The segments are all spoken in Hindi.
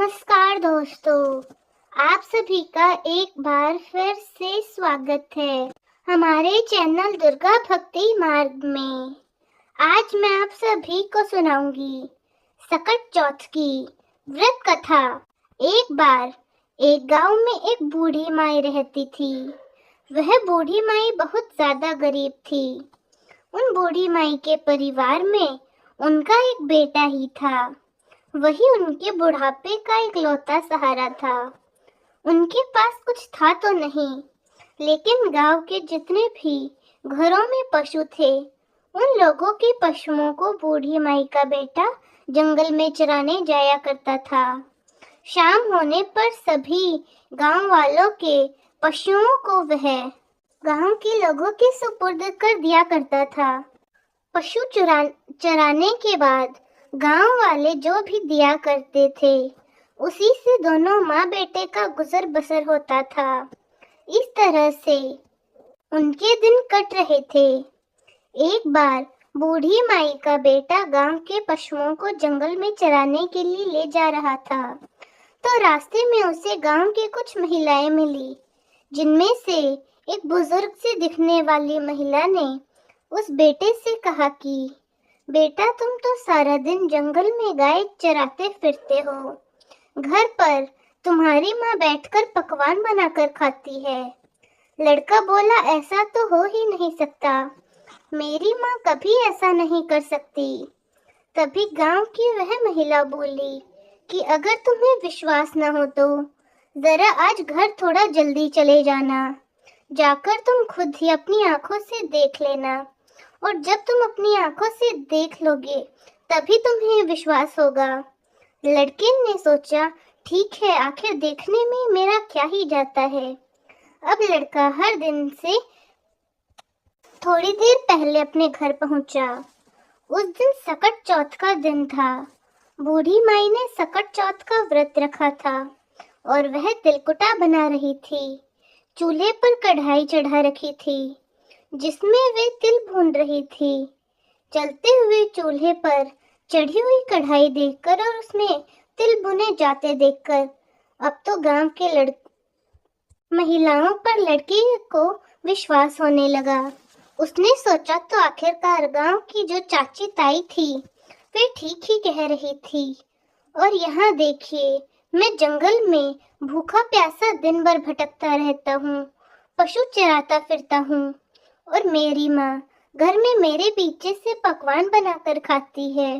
नमस्कार दोस्तों, आप सभी का एक बार फिर से स्वागत है हमारे चैनल दुर्गा भक्ति मार्ग में। आज मैं आप सभी को सुनाऊंगी सकट चौथ की व्रत कथा। एक बार एक गांव में एक बूढ़ी माई रहती थी। वह बूढ़ी माई बहुत ज्यादा गरीब थी। उन बूढ़ी माई के परिवार में उनका एक बेटा ही था। वही उनके बुढ़ापे का इकलौता सहारा था। उनके पास कुछ था तो नहीं, लेकिन गांव के जितने भी घरों में पशु थे, उन लोगों के पशुओं को बूढ़ी माई का बेटा जंगल में चराने जाया करता था। शाम होने पर सभी गांव वालों के पशुओं को वह गांव के लोगों के सुपुर्द कर दिया करता था। पशु चराने के बाद गांव वाले जो भी दिया करते थे, उसी से दोनों माँ बेटे का गुजर बसर होता था। इस तरह से उनके दिन कट रहे थे। एक बार बूढ़ी माई का बेटा गांव के पशुओं को जंगल में चराने के लिए ले जा रहा था, तो रास्ते में उसे गांव की कुछ महिलाएं मिली, जिनमें से एक बुजुर्ग से दिखने वाली महिला ने उस बेटे से कहा कि बेटा, तुम तो सारा दिन जंगल में गाय चराते फिरते हो। घर पर तुम्हारी माँ बैठकर पकवान बनाकर खाती है। लड़का बोला, ऐसा तो हो ही नहीं सकता। मेरी माँ कभी ऐसा नहीं कर सकती। तभी गांव की वह महिला बोली कि अगर तुम्हें विश्वास न हो तो जरा आज घर थोड़ा जल्दी चले जाना। जाकर तुम खुद ही अपनी आंखों से देख लेना, और जब तुम अपनी आंखों से देख लोगे तभी तुम्हें विश्वास होगा। लड़के ने सोचा, ठीक है, आखिर देखने में मेरा क्या ही जाता है। अब लड़का हर दिन से थोड़ी देर पहले अपने घर पहुंचा। उस दिन सकट चौथ का दिन था। बूढ़ी माई ने सकट चौथ का व्रत रखा था और वह तिलकुटा बना रही थी। चूल्हे पर कढ़ाई चढ़ा रखी थी, जिसमें वे तिल भून रही थी। चलते हुए चूल्हे पर चढ़ी हुई कढ़ाई देखकर और उसमें तिल भुने जाते देखकर अब तो गांव के महिलाओं पर लड़की को विश्वास होने लगा। उसने सोचा, तो आखिरकार गांव की जो चाची ताई थी वे ठीक ही कह रही थी। और यहाँ देखिए, मैं जंगल में भूखा प्यासा दिन भर भटकता रहता हूँ, पशु चराता फिरता हूँ, और मेरी माँ घर में मेरे पीछे से पकवान बनाकर खाती है।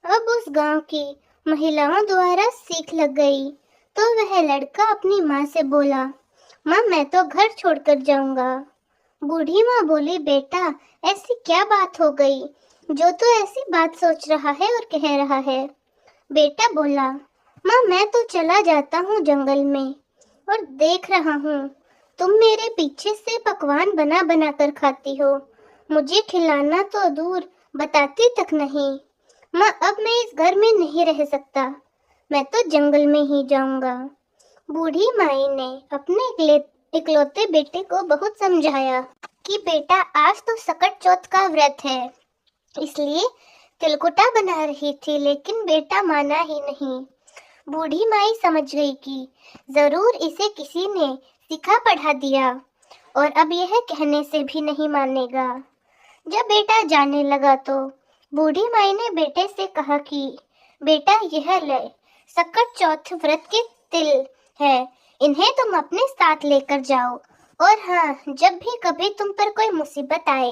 अब उस गांव की महिलाओं द्वारा सीख लग गई, तो वह लड़का अपनी माँ से बोला, माँ, मैं तो घर छोड़कर जाऊंगा। बूढ़ी माँ बोली, बेटा, ऐसी क्या बात हो गई जो तू ऐसी बात सोच रहा है और कह रहा है। बेटा बोला, माँ, मैं तो चला जाता हूँ जंगल में और देख रहा हूँ तुम मेरे पीछे से पकवान बना बना कर खाती हो। मुझे खिलाना तो दूर, बताती तक नहीं। माँ, अब मैं इस घर में नहीं रह सकता, मैं तो जंगल में ही जाऊंगा। बूढ़ी माई ने अपने इकलौते बेटे को बहुत समझाया कि बेटा, आज तो सकट चौथ का व्रत है, इसलिए तिलकुटा बना रही थी, लेकिन बेटा माना ही नहीं। बूढ़ी माई समझ गई कि जरूर इसे किसी ने सिखा पढ़ा दिया और अब यह कहने से भी नहीं मानेगा। जब बेटा जाने लगा तो बूढ़ी माई ने बेटे से कहा कि बेटा, यह ले, सकट चौथ व्रत के तिल है, इन्हें तुम अपने साथ लेकर जाओ, और हाँ, जब भी कभी तुम पर कोई मुसीबत आए,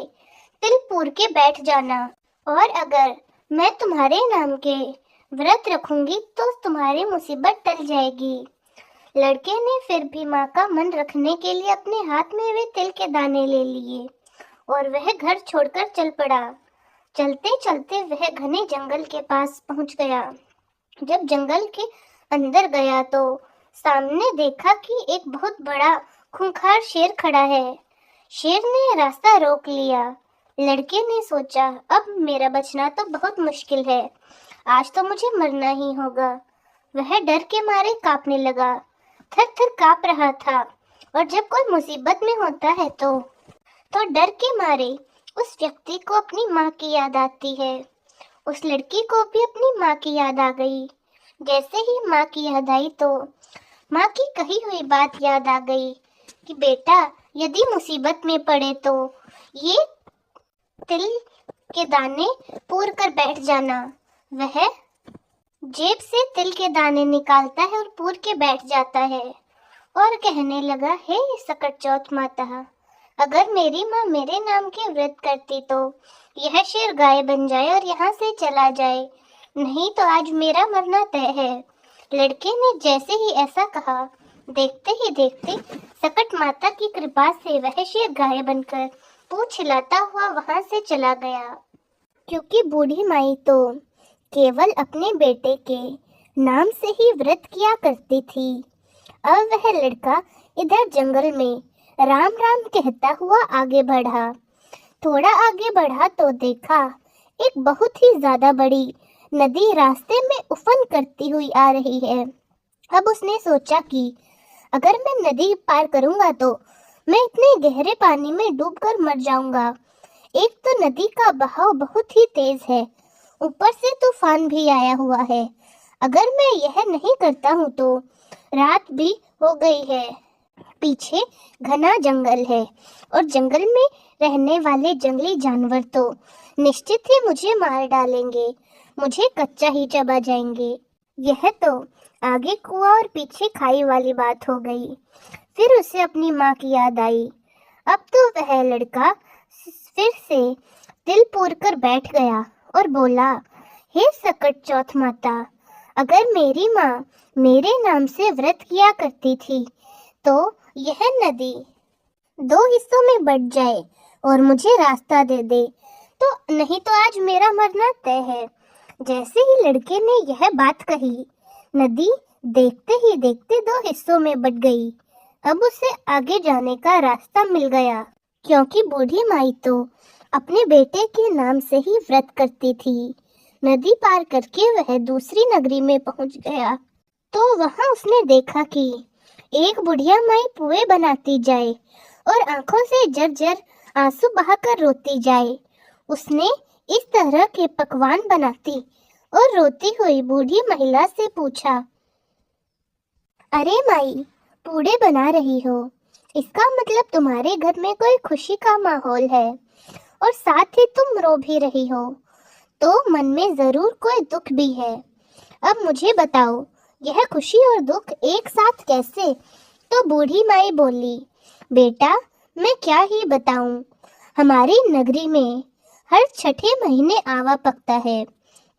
तिल पूर के बैठ जाना, और अगर मैं तुम्हारे नाम के व्रत रखूंगी तो तुम्हारी मुसीबत टल जाएगी। लड़के ने फिर भी माँ का मन रखने के लिए अपने हाथ में वे तिल के दाने ले लिए और वह घर छोड़कर चल पड़ा। चलते चलते वह घने जंगल के पास पहुंच गया। जब जंगल के अंदर गया तो सामने देखा कि एक बहुत बड़ा खूंखार शेर खड़ा है। शेर ने रास्ता रोक लिया। लड़के ने सोचा, अब मेरा बचना तो बहुत मुश्किल है, आज तो मुझे मरना ही होगा। वह डर के मारे कांपने लगा, थर थर कांप रहा था, और जब कोई मुसीबत में होता है तो डर के मारे उस व्यक्ति को अपनी माँ की याद आती है। उस लड़की को भी अपनी माँ की याद आ गई। जैसे ही माँ की याद आई तो माँ की कही हुई बात याद आ गई कि बेटा, यदि मुसीबत में पड़े तो ये तिल के दाने पूर कर बैठ जाना। वह जेब से तिल के दाने निकालता है और पूर के बैठ जाता है और कहने लगा, हे सकट चौथ माता, अगर मेरी माँ मेरे नाम के व्रत करती तो यह शेर गाय बन जाए और यहाँ से चला जाए, नहीं तो आज मेरा मरना तय है। लड़के ने जैसे ही ऐसा कहा, देखते ही देखते सकट माता की कृपा से वह शेर गाय बनकर पूंछ हिलाता हुआ वहां से चला गया। क्योंकि बूढ़ी माई तो केवल अपने बेटे के नाम से ही व्रत किया करती थी। अब वह लड़का इधर जंगल में राम राम कहता हुआ आगे बढ़ा। थोड़ा आगे बढ़ा तो देखा एक बहुत ही ज्यादा बड़ी नदी रास्ते में उफन करती हुई आ रही है। अब उसने सोचा कि अगर मैं नदी पार करूंगा तो मैं इतने गहरे पानी में डूबकर मर जाऊंगा। एक तो नदी का बहाव बहुत ही तेज है, ऊपर से तूफान भी आया हुआ है। अगर मैं यह नहीं करता हूँ तो रात भी हो गई है। पीछे घना जंगल है और जंगल में रहने वाले जंगली जानवर तो निश्चित ही मुझे मार डालेंगे, मुझे कच्चा ही चबा जाएंगे। यह तो आगे कुआं और पीछे खाई वाली बात हो गई। फिर उसे अपनी माँ की याद आई। अब तो वह लड़का फिर से तिल पूर कर बैठ गया और बोला, हे सकट चौथ माता, अगर मेरी माँ मेरे नाम से व्रत किया करती थी तो यह नदी 2 हिस्सों में बट जाए और मुझे रास्ता दे दे, तो नहीं तो आज मेरा मरना तय है। जैसे ही लड़के ने यह बात कही, नदी देखते ही देखते 2 हिस्सों में बट गई। अब उसे आगे जाने का रास्ता मिल गया, क्योंकि बूढ़ी माई तो अपने बेटे के नाम से ही व्रत करती थी। नदी पार करके वह दूसरी नगरी में पहुंच गया तो वहां उसने देखा कि एक बुढ़िया माई पुए बनाती जाए और आंखों से जर आंसू बहाकर रोती जाए। उसने इस तरह के पकवान बनाती और रोती हुई बूढ़ी महिला से पूछा, अरे माई, पूड़े बना रही हो, इसका मतलब तुम्हारे घर में कोई खुशी का माहौल है और साथ ही तुम रो भी रही हो, तो मन में जरूर कोई दुख भी है। अब मुझे बताओ, यह खुशी और दुख एक साथ कैसे? तो बूढ़ी माई बोली, बेटा, मैं क्या ही बताऊं, हमारी नगरी में हर छठे महीने आवा पकता है।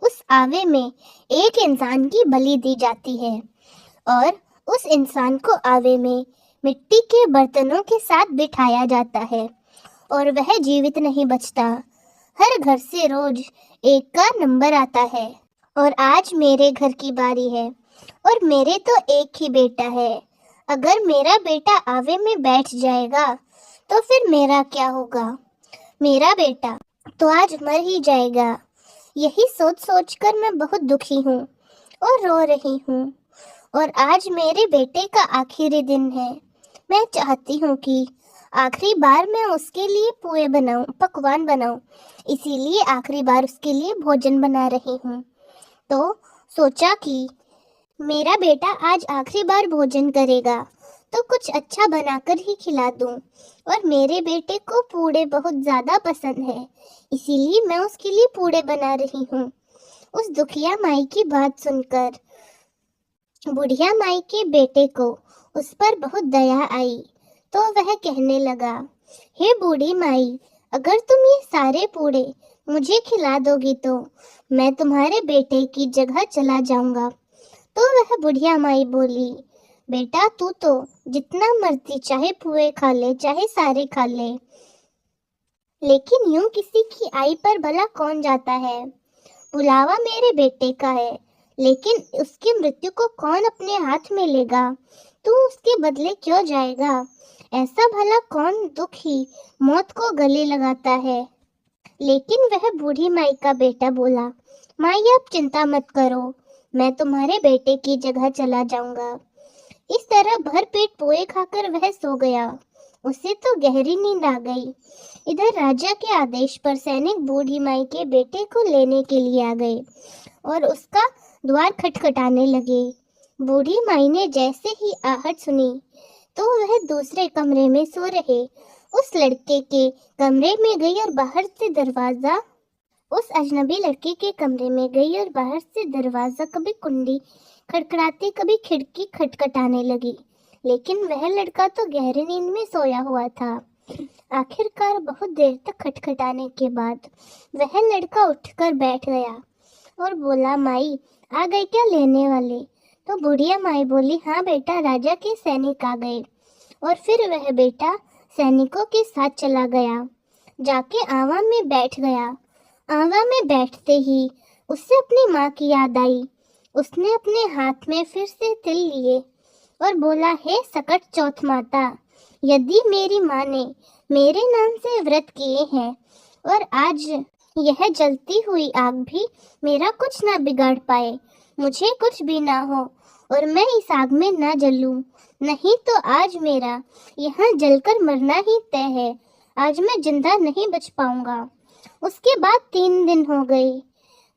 उस आवे में एक इंसान की बलि दी जाती है और उस इंसान को आवे में मिट्टी के बर्तनों के साथ बिठाया जाता है और वह जीवित नहीं बचता। हर घर से रोज एक का नंबर आता है और आज मेरे घर की बारी है और मेरे तो एक ही बेटा है। अगर मेरा बेटा आवे में बैठ जाएगा तो फिर मेरा क्या होगा? मेरा बेटा तो आज मर ही जाएगा। यही सोच सोच कर मैं बहुत दुखी हूँ और रो रही हूँ और आज मेरे बेटे का आखिरी दिन है। मैं चाहती हूँ कि आखिरी बार मैं उसके लिए पुए बनाऊं, पकवान बनाऊं, इसीलिए आखिरी बार उसके लिए भोजन बना रही हूँ। तो सोचा कि मेरा बेटा आज आखिरी बार भोजन करेगा तो कुछ अच्छा बनाकर ही खिला दूं। और मेरे बेटे को पूड़े बहुत ज्यादा पसंद है, इसीलिए मैं उसके लिए पूड़े बना रही हूँ। उस दुखिया माई की बात सुनकर बुढ़िया माई के बेटे को उस पर बहुत दया आई तो वह कहने लगा, हे बूढ़ी माई, अगर तुम ये सारे पूड़े मुझे खिला दोगी तो मैं तुम्हारे बेटे की जगह चला जाऊंगा। तो वह बुढ़िया माई बोली, बेटा, तू तो जितना मर्जी चाहे पुए खा ले, चाहे सारे खा ले, लेकिन यूं किसी की आई पर भला कौन जाता है? बुलावा मेरे बेटे का है, लेकिन उसकी मृत्यु को कौन अपने हाथ में लेगा? तू उसके बदले क्यों जाएगा? ऐसा भला कौन दुखी मौत को गले लगाता है? लेकिन वह बूढ़ी माई का बेटा बोला, माई, आप चिंता मत करो, मैं तुम्हारे बेटे की जगह चला जाऊंगा। इस तरह भर पेट पोए खाकर वह सो गया। उसे तो गहरी नींद आ गई। इधर राजा के आदेश पर सैनिक बूढ़ी माई के बेटे को लेने के लिए आ गए और उसका द्वार खटखटाने लगे। बूढ़ी माई ने जैसे ही आहट सुनी तो वह दूसरे कमरे में सो रहे उस लड़के के कमरे में गई और बाहर से दरवाजा उस अजनबी लड़के के कमरे में गई और बाहर से दरवाजा कभी कुंडी खटखटाती कभी खिड़की खटखटाने लगी, लेकिन वह लड़का तो गहरी नींद में सोया हुआ था। आखिरकार बहुत देर तक खटखटाने के बाद वह लड़का उठकर बैठ गया और बोला, माई आ गए क्या लेने वाले? तो बुढ़िया माई बोली, हाँ बेटा, राजा के सैनिक आ गए। और फिर वह बेटा सैनिकों के साथ चला गया, जाके आवा में बैठ गया। आवा में बैठते ही उससे अपनी माँ की याद आई। उसने अपने हाथ में फिर से तिल लिए और बोला, हे सकट चौथ माता, यदि मेरी माँ ने मेरे नाम से व्रत किए हैं और आज यह जलती हुई आग भी मेरा कुछ ना बिगाड़ पाए, मुझे कुछ भी ना हो और मैं इस आग में ना जलूं, नहीं तो आज मेरा यहाँ जलकर मरना ही तय है। आज मैं जिंदा नहीं बच पाऊंगा। उसके बाद 3 दिन हो गए।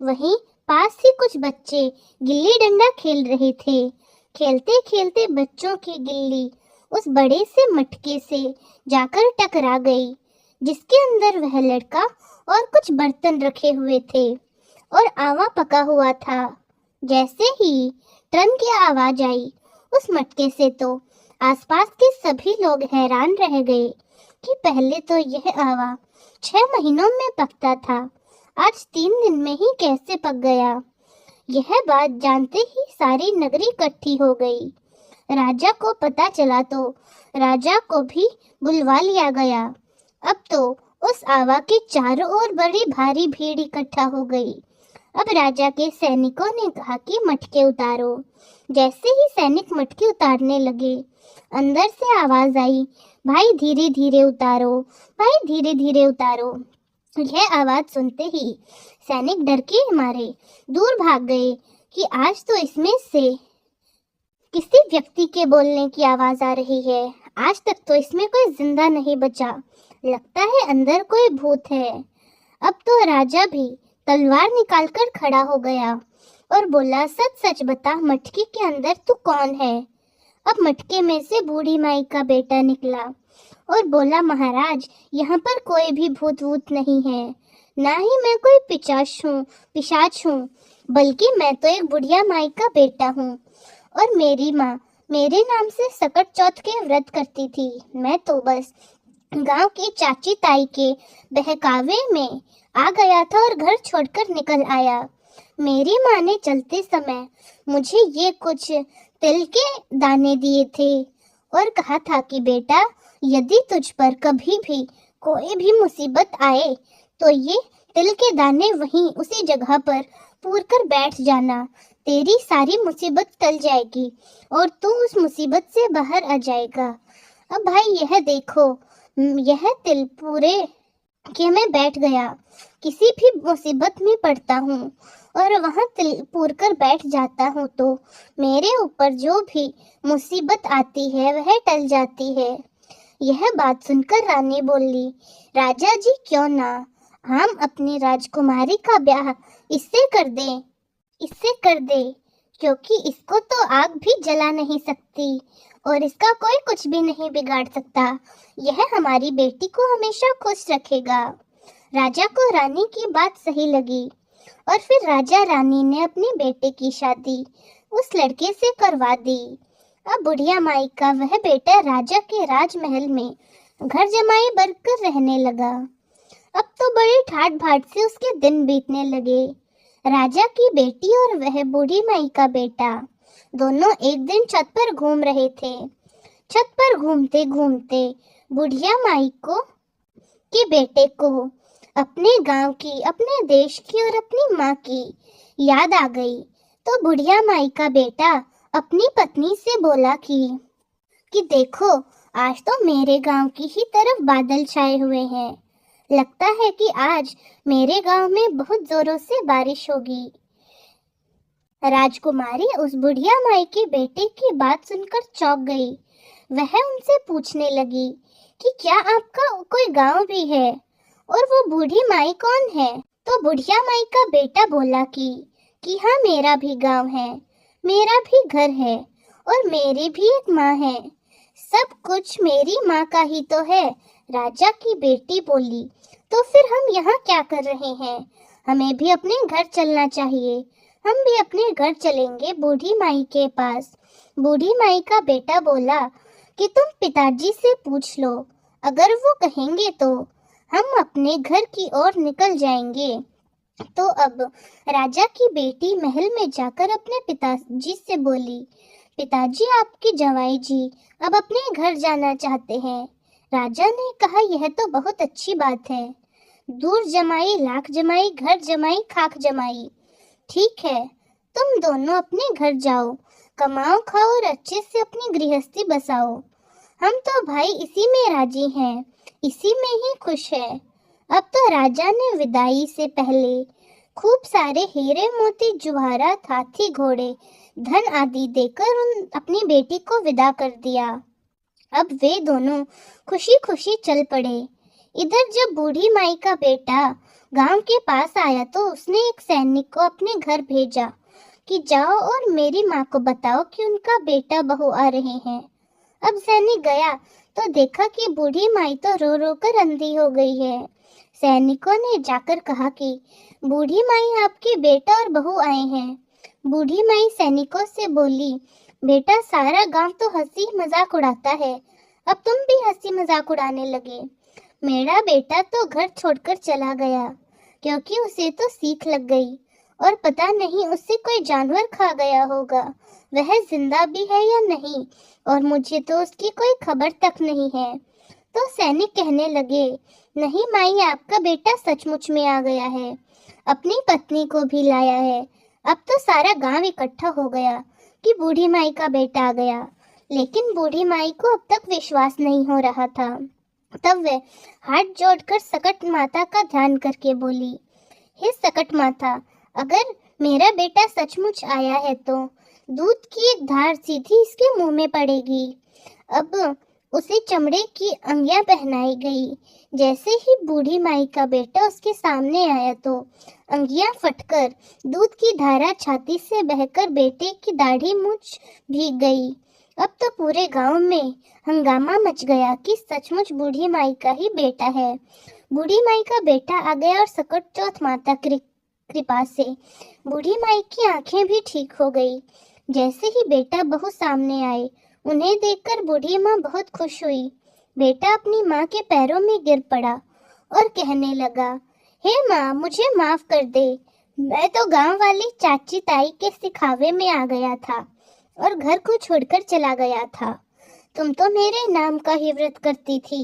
वहीं पास ही कुछ बच्चे गिल्ली डंडा खेल रहे थे। खेलते खेलते बच्चों की गिल्ली उस बड़े से मटके से जाकर टकरा गई, जिसके अंदर वह लड़का और कुछ बर्तन रखे हुए थे और आवा पका हुआ था। जैसे ही ट्रन की आवाज आई उस मटके से तो आसपास के सभी लोग हैरान रह गए कि पहले तो यह आवा 6 महीनों में पकता था, आज 3 दिन में ही कैसे पक गया। यह बात जानते ही सारी नगरी इकट्ठी हो गई। राजा को पता चला तो राजा को भी बुलवा लिया गया। अब तो उस आवा के चारों ओर बड़ी भारी भीड़ इकट्ठा हो गई। अब राजा के सैनिकों ने कहा कि मटके उतारो। जैसे ही सैनिक मटके उतारने लगे, अंदर से आवाज आई, भाई धीरे धीरे उतारो, भाई धीरे धीरे उतारो। यह आवाज सुनते ही सैनिक डर के मारे दूर भाग गए कि आज तो इसमें से किसी व्यक्ति के बोलने की आवाज आ रही है। आज तक तो इसमें कोई जिंदा नहीं बचा, लगता है अंदर कोई भूत है। अब तो राजा भी तलवार निकालकर खड़ा हो गया और बोला, सच सच बता, मटके के अंदर तू कौन है? अब मटके में से बूढ़ी माई का बेटा निकला और बोला, महाराज, यहाँ पर कोई भी भूत वूत नहीं है, ना ही मैं कोई पिशाच हूँ, बल्कि मैं तो एक बुढ़िया माई का बेटा हूँ और मेरी माँ मेरे नाम से सकट चौथ के व्रत करती थी। मैं तो बस गांव की चाची ताई के बहकावे में आ गया था और घर छोड़कर निकल आया। मेरी माँ ने चलते समय मुझे ये कुछ तिल के दाने दिए थे और कहा था कि बेटा, यदि तुझ पर कभी भी कोई भी मुसीबत आए तो ये तिल के दाने वहीं उसी जगह पर पूर कर बैठ जाना, तेरी सारी मुसीबत टल जाएगी और तू उस मुसीबत से बाहर आ जाएगा। अब भाई यह देखो, यह तिल पूरे के मैं बैठ गया, किसी भी मुसीबत में पड़ता हूँ और वहाँ तिल पूर कर बैठ जाता हूँ तो मेरे ऊपर जो भी मुसीबत आती है वह टल जाती है। यह बात सुनकर रानी बोली, राजा जी, क्यों ना हम अपनी राजकुमारी का ब्याह इससे कर दे, क्योंकि इसको तो आग भी जला नहीं सकती और इसका कोई कुछ भी नहीं बिगाड़ सकता। यह हमारी बेटी को हमेशा खुश रखेगा। राजा को रानी की बात सही लगी और फिर राजा रानी ने अपने बेटे की शादी उस लड़के से करवा दी। अब बुढ़िया माई का वह बेटा राजा के राजमहल में घर जमाई बनकर रहने लगा। अब तो बड़े ठाट बाट से उसके दिन बीतने लगे। राजा की बेटी और वह बूढ़ी माई का बेटा दोनों एक दिन छत पर घूम रहे थे। छत पर घूमते घूमते बुढ़िया माई को के बेटे को अपने गांव की, अपने देश की और अपनी माँ की याद आ गई। तो बुढ़िया माई का बेटा अपनी पत्नी से बोला कि देखो, आज तो मेरे गांव की ही तरफ बादल छाए हुए हैं, लगता है कि आज मेरे गांव में बहुत जोरों से बारिश होगी। राजकुमारी उस बुढ़िया माई के बेटे की बात सुनकर चौंक गई। वह उनसे पूछने लगी कि क्या आपका कोई गांव भी है और वो बूढ़ी माई कौन है? तो बुढ़िया माई का बेटा बोला कि कि हाँ, मेरा भी गांव है, मेरा भी घर है और मेरी भी एक माँ है। सब कुछ मेरी माँ का ही तो है, राजा की बेटी बोली। तो फिर हम यहाँ क्या कर रहे हैं? हमें भी अपने घर चलना चाहिए। हम भी अपने घर चलेंगे बूढ़ी माई के पास। बूढ़ी माई का बेटा बोला कि तुम पिताजी से पूछ लो, अगर वो कहेंगे तो हम अपने घर की ओर निकल जाएंगे। तो अब राजा की बेटी महल में जाकर अपने पिताजी से बोली, पिताजी, आपके जवाई जी अब अपने घर जाना चाहते हैं। राजा ने कहा, यह तो बहुत अच्छी बात है। दूर जमाई, लाख जमाई, घर जमाई, खाक जमाई। ठीक है, तुम दोनों अपने घर जाओ, कमाओ खाओ और अच्छे से अपनी गृहस्थी बसाओ। हम तो भाई इसी में राजी हैं, इसी में ही खुश है। अब तो राजा ने विदाई से पहले खूब सारे हीरे मोती, जवाहरात, हाथी घोड़े, धन आदि देकर अपनी बेटी को विदा कर दिया। अब वे दोनों खुशी खुशी चल पड़े। इधर जब बूढ़ी माई का बेटा गांव के पास आया तो उसने एक सैनिक को अपने घर भेजा कि जाओ और मेरी माँ को बताओ कि उनका बेटा बहू आ रहे हैं। अब सैनिक गया तो देखा कि बूढ़ी माई तो रो रो कर अंधी हो गई है। सैनिकों ने जाकर कहा कि बूढ़ी माई, आपके बेटा और बहू आए हैं। बूढ़ी माई सैनिकों से बोली, बेटा, सारा गांव तो हंसी मजाक उड़ाता है, अब तुम भी हंसी मजाक उड़ाने लगे। मेरा बेटा तो घर छोड़कर चला गया क्योंकि उसे तो सीख लग गई और पता नहीं उससे कोई जानवर खा गया होगा। वह जिंदा भी है या नहीं, और मुझे तो उसकी कोई खबर तक नहीं है। तो सैनिक कहने लगे, नहीं माई, आपका बेटा सचमुच में आ गया है, अपनी पत्नी को भी लाया है। अब तो सारा गांव इकट्ठा हो गया कि बूढ़ी माई का बेटा आ गया। लेकिन बूढ़ी माई को अब तक विश्वास नहीं हो रहा था। तब वह हाथ जोड़कर सकट माता का ध्यान करके बोली, हे सकट माता, अगर मेरा बेटा सचमुच आया है तो दूध की एक धार सीधी इसके मुंह में पड़ेगी। अब उसे चमड़े की अंगियां पहनाई गई। जैसे ही बूढ़ी माई का बेटा उसके सामने आया तो अंगियां फटकर दूध की धारा छाती से बहकर बेटे की दाढ़ी मूंछ भीग गई। अब तो पूरे गांव में हंगामा मच गया कि सचमुच बूढ़ी माई का ही बेटा है। बूढ़ी माई का बेटा आ गया और सकट चौथ माता कृपा से बूढ़ी माई की आंखें भी ठीक हो गई। जैसे ही बेटा बहू सामने आए, उन्हें देखकर बूढ़ी माँ बहुत खुश हुई। बेटा अपनी माँ के पैरों में गिर पड़ा और कहने लगा, हे माँ, मुझे माफ कर दे। मैं तो गांव वाली चाची ताई के सिखावे में आ गया था और घर को छोड़कर चला गया था। तुम तो मेरे नाम का ही व्रत करती थी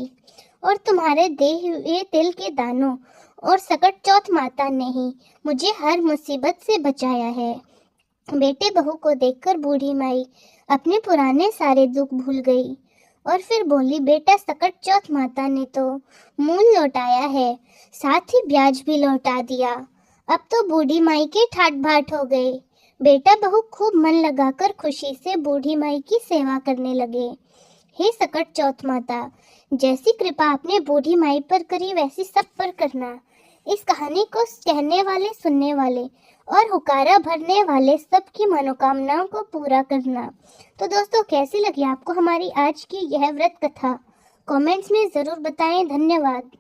और तुम्हारे दे हुए तिल के दानों और सकट चौथ माता ने ही मुझे हर मुसीबत से बचाया है। बेटे बहू को देखकर बूढ़ी माई अपने पुराने सारे दुख भूल गई और फिर बोली, बेटा, सकट चौथ माता ने तो मूल लौटाया है, साथ ही ब्याज भी लौटा दिया। अब तो बूढ़ी माई के ठाट बाट हो गए। बेटा बहू खूब मन लगाकर खुशी से बूढ़ी माई की सेवा करने लगे। हे सकट चौथ माता, जैसी कृपा आपने बूढ़ी माई पर करी वैसी सब पर करना। इस कहानी को कहने वाले, सुनने वाले और हुकारा भरने वाले सबकी मनोकामनाओं को पूरा करना। तो दोस्तों, कैसी लगी आपको हमारी आज की यह व्रत कथा? कमेंट्स में ज़रूर बताएं। धन्यवाद।